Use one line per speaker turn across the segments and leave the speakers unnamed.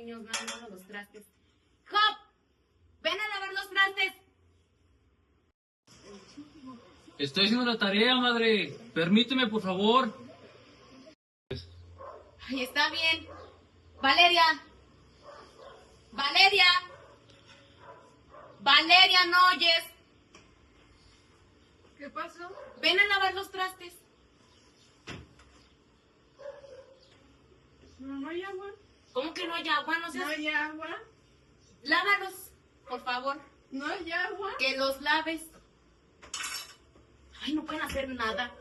niños lavando los trastes. ¡Hop! ¡Ven a lavar los trastes!
Estoy haciendo la tarea, madre. Permíteme, por favor.
Ay, está bien. Valeria. Valeria. Valeria, ¿no oyes?
¿Qué pasó?
Ven a lavar los trastes.
No hay agua.
¿Cómo que no hay agua? No
No
seas...
hay agua.
Lávalos, por favor.
No hay agua.
Que los laves. Ay, no pueden hacer nada.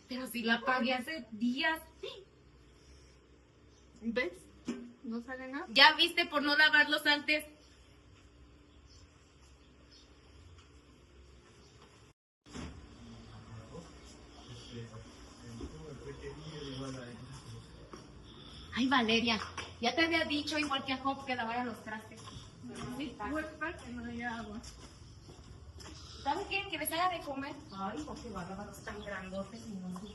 Pero si la pagué hace días.
¿Ves? No sale nada.
¿Ya viste por no lavarlos antes? Ay, Valeria, ya te había dicho igual que a Job que lavara los trastes.
Sí, culpa que no hay agua.
¿Saben qué? Que les haga de comer. Ay, no, qué bárbaros tan grandotes y no sé.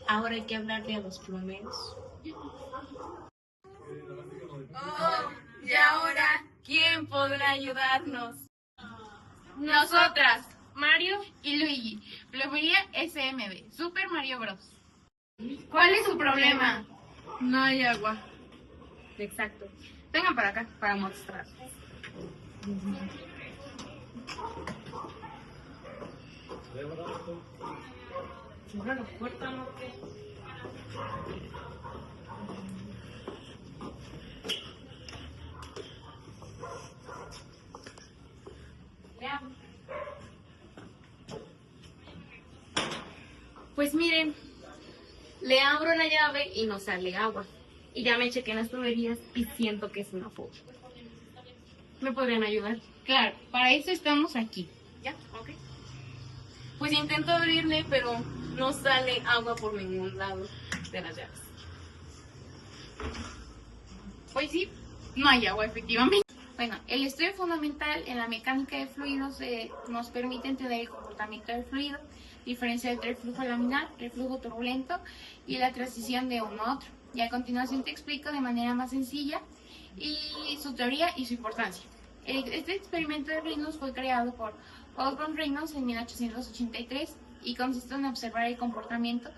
Ahora hay que hablarle a los plomeros. Oh, y ahora, ¿quién podrá ayudarnos?
Nosotras, Mario y Luigi, Plomería SMB, Super Mario Bros. ¿Cuál es su problema?
No hay agua.
Exacto. Vengan para acá para mostrar. Cierra la puerta, ¿no? ¿Qué? Pues miren, le abro la llave y no sale agua. Y ya me chequé en las tuberías y siento que es una fuga. ¿Me podrían ayudar?
Claro, para eso estamos aquí.
¿Ya? Ok. Pues intento abrirle, pero no sale agua por ningún lado de las llaves.
Pues sí, no hay agua efectivamente. Bueno, el estudio fundamental en la mecánica de fluidos nos permite entender el comportamiento del fluido, diferenciar entre el flujo laminar, el flujo turbulento y la transición de uno a otro. Y a continuación te explico de manera más sencilla y su teoría y su importancia. Este experimento de Reynolds fue creado por Osborne Reynolds en 1883 y consiste en observar el comportamiento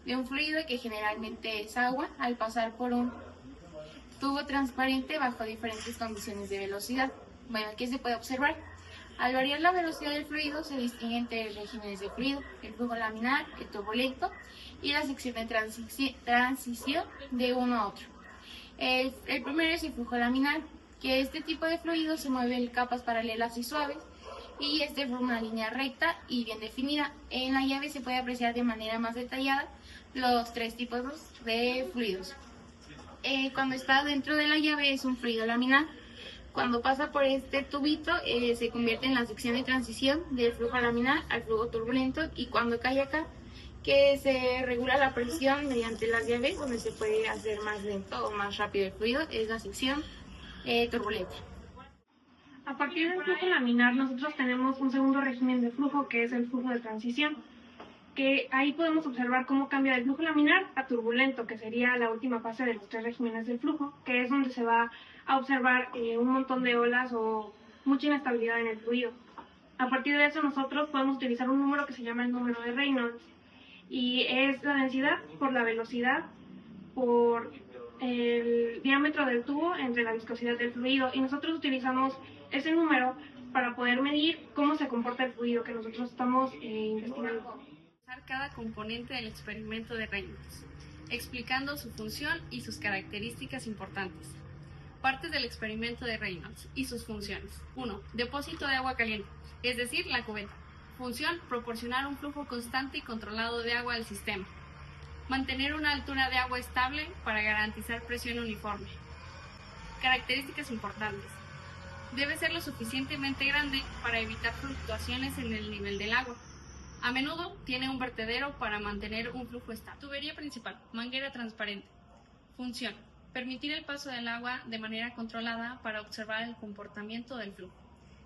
de un fluido que generalmente es agua al pasar por un tubo transparente bajo diferentes condiciones de velocidad. Bueno, ¿qué se puede observar? Al variar la velocidad del fluido se distinguen tres regímenes de fluido: el flujo laminar, el turbulento y la sección de transición de uno a otro. El primero es el flujo laminar, que este tipo de fluido se mueve en capas paralelas y suaves y este forma una línea recta y bien definida. En la llave se puede apreciar de manera más detallada los tres tipos de fluidos. Cuando está dentro de la llave es un fluido laminar. Cuando pasa por este tubito se convierte en la sección de transición del flujo laminar al flujo turbulento, y cuando cae acá, que se regula la presión mediante las llaves, donde se puede hacer más lento o más rápido el fluido, es la sección turbulenta.
A partir del flujo laminar, nosotros tenemos un segundo régimen de flujo, que es el flujo de transición, que ahí podemos observar cómo cambia del flujo laminar a turbulento, que sería la última fase de los tres regímenes del flujo, que es donde se va a observar un montón de olas o mucha inestabilidad en el fluido. A partir de eso nosotros podemos utilizar un número que se llama el número de Reynolds, y es la densidad por la velocidad por el diámetro del tubo entre la viscosidad del fluido, y nosotros utilizamos ese número para poder medir cómo se comporta el fluido que nosotros estamos investigando.
Cada componente del experimento de Reynolds, explicando su función y sus características importantes. Partes del experimento de Reynolds y sus funciones. 1. Depósito de agua caliente, es decir, la cubeta. Función: proporcionar un flujo constante y controlado de agua al sistema. Mantener una altura de agua estable para garantizar presión uniforme. Características importantes. Debe ser lo suficientemente grande para evitar fluctuaciones en el nivel del agua. A menudo tiene un vertedero para mantener un flujo estable. Tubería principal, manguera transparente. Función: permitir el paso del agua de manera controlada para observar el comportamiento del flujo.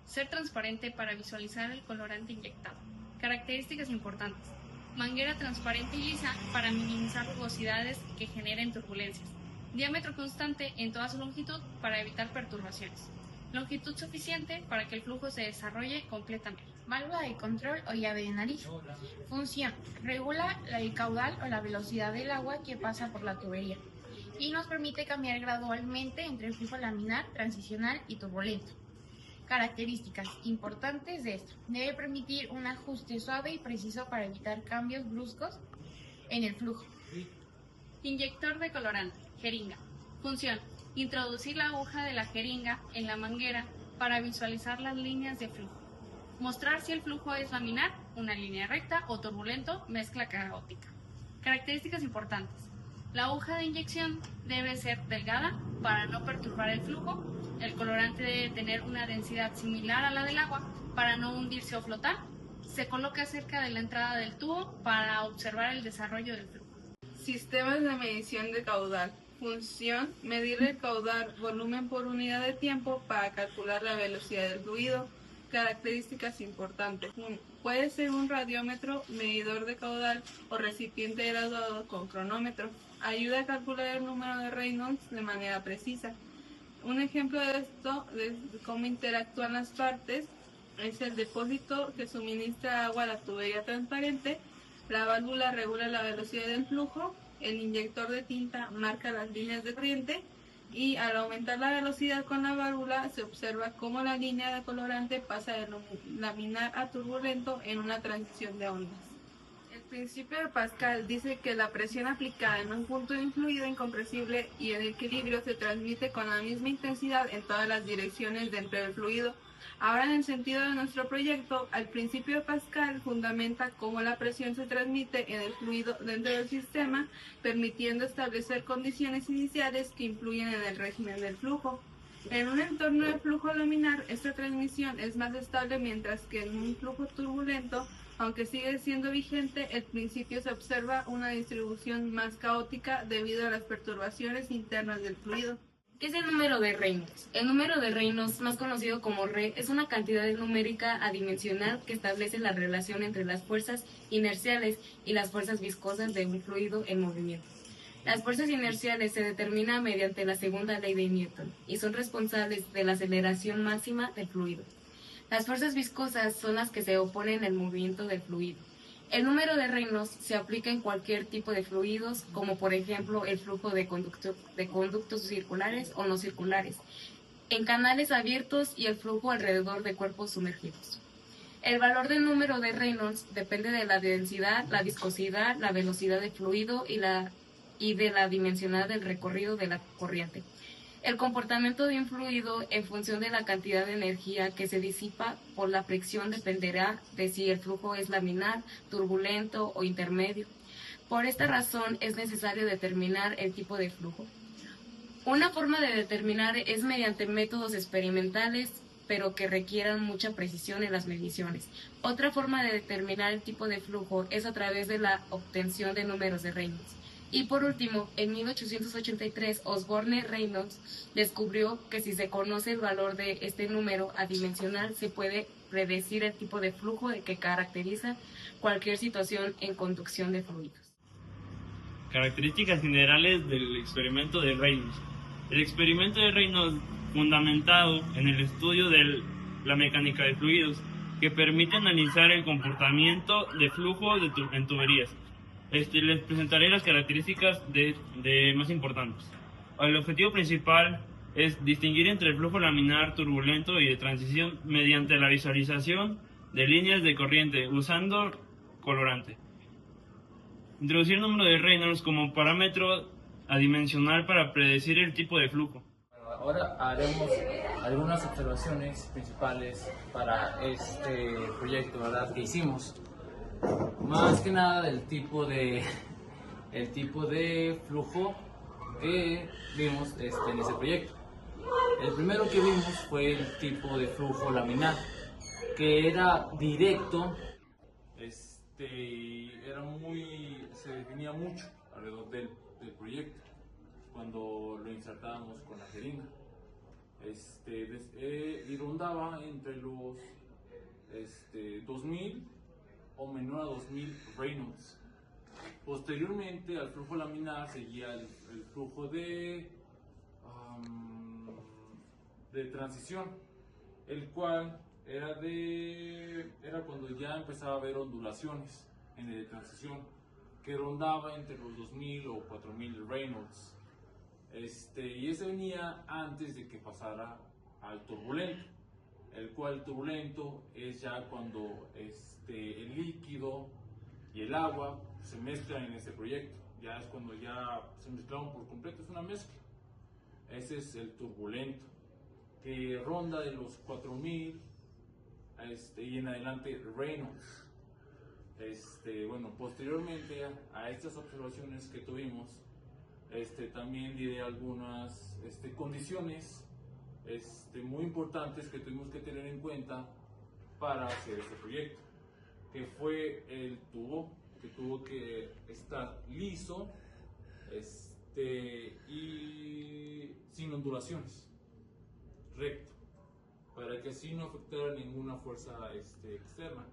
Ser transparente para visualizar el colorante inyectado. Características importantes. Manguera transparente y lisa para minimizar rugosidades que generen turbulencias. Diámetro constante en toda su longitud para evitar perturbaciones. Longitud suficiente para que el flujo se desarrolle completamente.
Válvula de control o llave de nariz. Función. Regula el caudal o la velocidad del agua que pasa por la tubería y nos permite cambiar gradualmente entre el flujo laminar, transicional y turbulento. Características importantes de esto. Debe permitir un ajuste suave y preciso para evitar cambios bruscos en el flujo.
Inyector de colorante. Jeringa. Función. Introducir la aguja de la jeringa en la manguera para visualizar las líneas de flujo. Mostrar si el flujo es laminar, una línea recta, o turbulento, mezcla caótica. Características importantes. La aguja de inyección debe ser delgada para no perturbar el flujo. El colorante debe tener una densidad similar a la del agua para no hundirse o flotar. Se coloca cerca de la entrada del tubo para observar el desarrollo del flujo.
Sistemas de medición de caudal. Función, medir el caudal, volumen por unidad de tiempo para calcular la velocidad del fluido. Características importantes. Puede ser un radiómetro, medidor de caudal o recipiente graduado con cronómetro. Ayuda a calcular el número de Reynolds de manera precisa. Un ejemplo de esto, de cómo interactúan las partes, es el depósito que suministra agua a la tubería transparente. La válvula regula la velocidad del flujo. El inyector de tinta marca las líneas de corriente y al aumentar la velocidad con la válvula se observa cómo la línea de colorante pasa de laminar a turbulento en una transición de ondas. El principio de Pascal dice que la presión aplicada en un punto de un fluido incompresible y el equilibrio se transmite con la misma intensidad en todas las direcciones dentro del fluido. Ahora, en el sentido de nuestro proyecto, el principio de Pascal fundamenta cómo la presión se transmite en el fluido dentro del sistema, permitiendo establecer condiciones iniciales que influyen en el régimen del flujo. En un entorno de flujo laminar, esta transmisión es más estable, mientras que en un flujo turbulento, aunque sigue siendo vigente, el principio se observa una distribución más caótica debido a las perturbaciones internas del fluido.
¿Qué es el número de Reynolds? El número de Reynolds, más conocido como Re, es una cantidad numérica adimensional que establece la relación entre las fuerzas inerciales y las fuerzas viscosas de un fluido en movimiento. Las fuerzas inerciales se determinan mediante la segunda ley de Newton y son responsables de la aceleración máxima del fluido. Las fuerzas viscosas son las que se oponen al movimiento del fluido. El número de Reynolds se aplica en cualquier tipo de fluidos, como por ejemplo el flujo de conductos circulares o no circulares, en canales abiertos y el flujo alrededor de cuerpos sumergidos. El valor del número de Reynolds depende de la densidad, la viscosidad, la velocidad del fluido y de la dimensionalidad del recorrido de la corriente. El comportamiento de un fluido en función de la cantidad de energía que se disipa por la fricción dependerá de si el flujo es laminar, turbulento o intermedio. Por esta razón es necesario determinar el tipo de flujo. Una forma de determinar es mediante métodos experimentales, pero que requieran mucha precisión en las mediciones. Otra forma de determinar el tipo de flujo es a través de la obtención de números de Reynolds. Y por último, en 1883, Osborne Reynolds descubrió que si se conoce el valor de este número adimensional, se puede predecir el tipo de flujo que caracteriza cualquier situación en conducción de fluidos.
Características generales del experimento de Reynolds. El experimento de Reynolds, fundamentado en el estudio de la mecánica de fluidos, que permite analizar el comportamiento de flujo en tuberías. Les presentaré las características más importantes. El objetivo principal es distinguir entre el flujo laminar, turbulento y de transición mediante la visualización de líneas de corriente usando colorante. Introducir el número de Reynolds como parámetro adimensional para predecir el tipo de flujo.
Ahora haremos algunas observaciones principales para este proyecto, ¿verdad?, que hicimos. Más que nada del tipo de flujo que vimos en ese proyecto. El primero que vimos fue el tipo de flujo laminar, que era directo, se definía mucho alrededor del proyecto cuando lo insertábamos con la jeringa. y rondaba entre los 2000 o menor a 2000 Reynolds. Posteriormente al flujo laminar seguía el flujo de transición, el cual era cuando ya empezaba a haber ondulaciones en el de transición, que rondaba entre los 2000 o 4000 Reynolds. Y ese venía antes de que pasara al turbulento, el cual turbulento es ya cuando el líquido y el agua se mezclan en este proyecto. Ya es cuando ya se mezclaron por completo, es una mezcla. Ese es el turbulento, que ronda de los 4000 y en adelante Reynolds. Bueno, posteriormente a estas observaciones que tuvimos, también diré algunas condiciones muy importantes que tuvimos que tener en cuenta para hacer este proyecto, que fue el tubo, que tuvo que estar liso y sin ondulaciones, recto, para que así no afectara ninguna fuerza externa.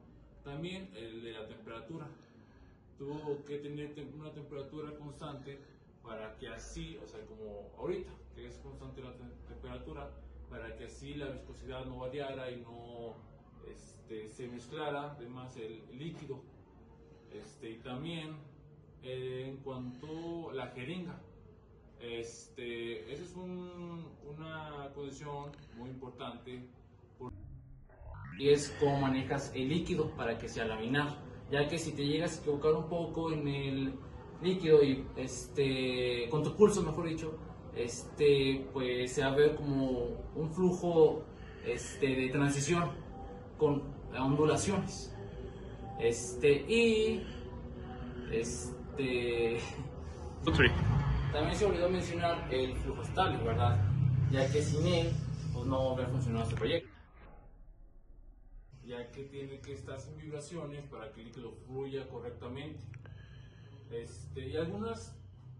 También el de la temperatura, tuvo que tener una temperatura constante para que así, o sea, como ahorita, que es constante la temperatura, para que así la viscosidad no variara y no se mezclara además el líquido. Y también en cuanto a la jeringa, esa es una condición muy importante, y es cómo manejas el líquido para que sea laminar, ya que si te llegas a equivocar un poco en el líquido y con tu pulso, mejor dicho, pues se va a ver como un flujo de transición con ondulaciones. También se olvidó mencionar el flujo estable, ¿verdad? Ya que sin él pues no hubiera funcionado este proyecto, ya que tiene que estar sin vibraciones para que el líquido fluya correctamente. Y algunas,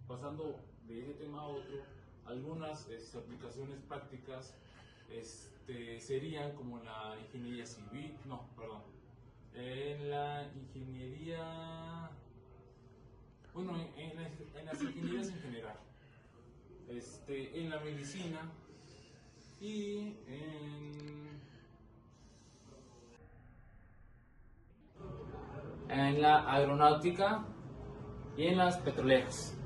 pasando de ese tema a otro, algunas aplicaciones prácticas serían como la ingeniería civil, en la ingeniería, bueno, en las ingenierías en general, en la medicina y en la aeronáutica y en las petroleras.